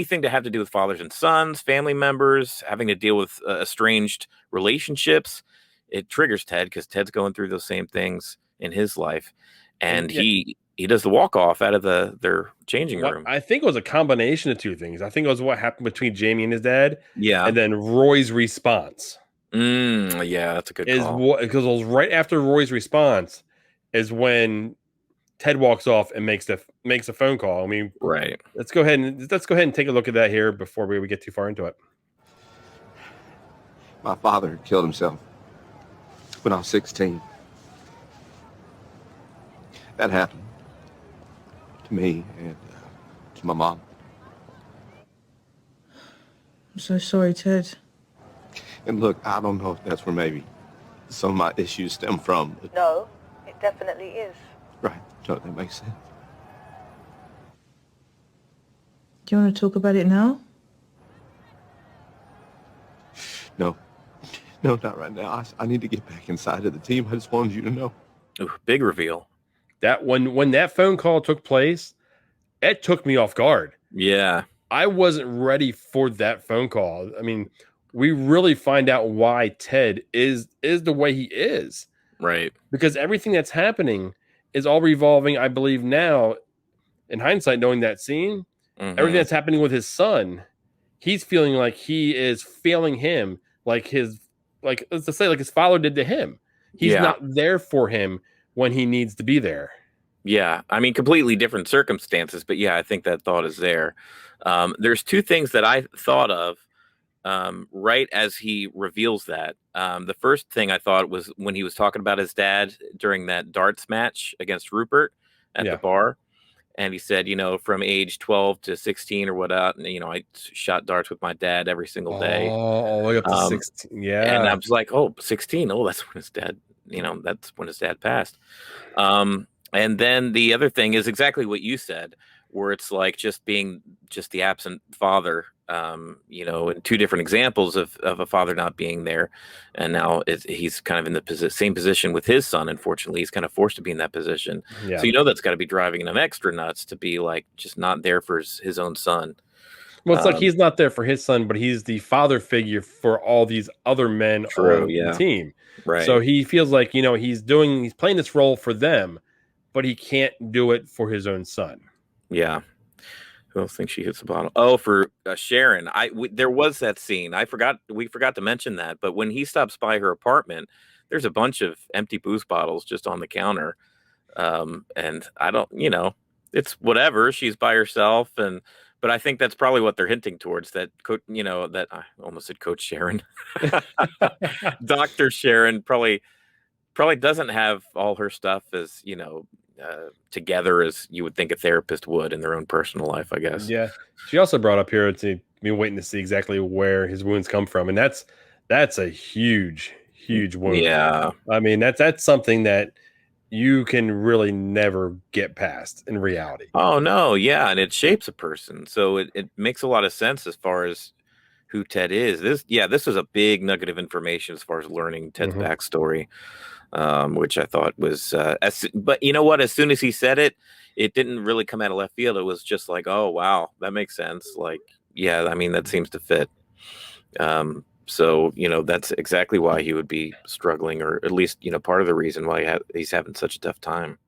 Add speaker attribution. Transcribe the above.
Speaker 1: anything to have to do with fathers and sons, family members, having to deal with estranged relationships, it triggers Ted because Ted's going through those same things in his life,
Speaker 2: And
Speaker 1: and
Speaker 2: yeah,
Speaker 1: he does the walk off out of their changing
Speaker 2: what
Speaker 1: room.
Speaker 2: I think it was a combination of two things. I think it was what happened between Jamie and his dad,
Speaker 1: Yeah.
Speaker 2: and then Roy's response
Speaker 1: Yeah, that's a good
Speaker 2: is
Speaker 1: call.
Speaker 2: what, because it was right after Roy's response is when Ted walks off and makes a phone call. I mean,
Speaker 1: Right.
Speaker 2: let's go ahead and take a look at that here before we get too far into it.
Speaker 3: My father killed himself when I was 16. That happened to me and to my mom.
Speaker 4: I'm so sorry, Ted.
Speaker 3: And look, I don't know if that's where maybe some of my issues stem from.
Speaker 4: No, it definitely is.
Speaker 3: Right. No, that makes sense.
Speaker 4: Do you want to talk about it now?
Speaker 3: No. No, not right now. I need to get back inside of the team. I just wanted you to know.
Speaker 1: Ooh, big reveal.
Speaker 2: That when that phone call took place, it took me off guard.
Speaker 1: Yeah.
Speaker 2: I wasn't ready for that phone call. I mean, we really find out why Ted is the way he is.
Speaker 1: Right.
Speaker 2: Because everything that's happening is all revolving, I believe now, in hindsight, knowing that scene, everything that's happening with his son, he's feeling like he is failing him, like let's just say, like his father did to him. He's not there for him when he needs to be there.
Speaker 1: Yeah, I mean, completely different circumstances, but yeah, I think that thought is there. There's two things that I thought of right as he reveals that. The first thing I thought was when he was talking about his dad during that darts match against Rupert at the bar. And he said, from age 12 to 16 or whatnot, I shot darts with my dad every single day.
Speaker 2: Oh, all the way up to 16. Yeah.
Speaker 1: And I was like, 16. Oh, that's when his dad, that's when his dad passed. And then the other thing is exactly what you said, where it's like just being just the absent father, and two different examples of a father not being there. And now he's kind of in the same position with his son. Unfortunately, he's kind of forced to be in that position.
Speaker 2: Yeah.
Speaker 1: So, that's got to be driving him extra nuts to be like just not there for his own son.
Speaker 2: Well, it's like he's not there for his son, but he's the father figure for all these other men on the team.
Speaker 1: Right.
Speaker 2: So he feels like, he's playing this role for them, but he can't do it for his own son.
Speaker 1: Yeah. Who else thinks she hits the bottle? Oh, for Sharon. There was that scene. We forgot to mention that. But when he stops by her apartment, there's a bunch of empty booze bottles just on the counter. And I don't, it's whatever. She's by herself. But I think that's probably what they're hinting towards, that, that I almost said Coach Sharon. Dr. Sharon probably doesn't have all her stuff as, together as you would think a therapist would in their own personal life, I guess.
Speaker 2: Yeah. She also brought up here to be waiting to see exactly where his wounds come from. And that's a huge, huge wound.
Speaker 1: Yeah.
Speaker 2: I mean, that's something that you can really never get past in reality.
Speaker 1: Oh, no. Yeah. And it shapes a person. So it makes a lot of sense as far as who Ted is. This was a big nugget of information as far as learning Ted's backstory. Which I thought was, but you know what? As soon as he said it, it didn't really come out of left field. It was just like, oh, wow, that makes sense. Like, yeah, I mean, that seems to fit. So, that's exactly why he would be struggling, or at least, part of the reason why he's having such a tough time.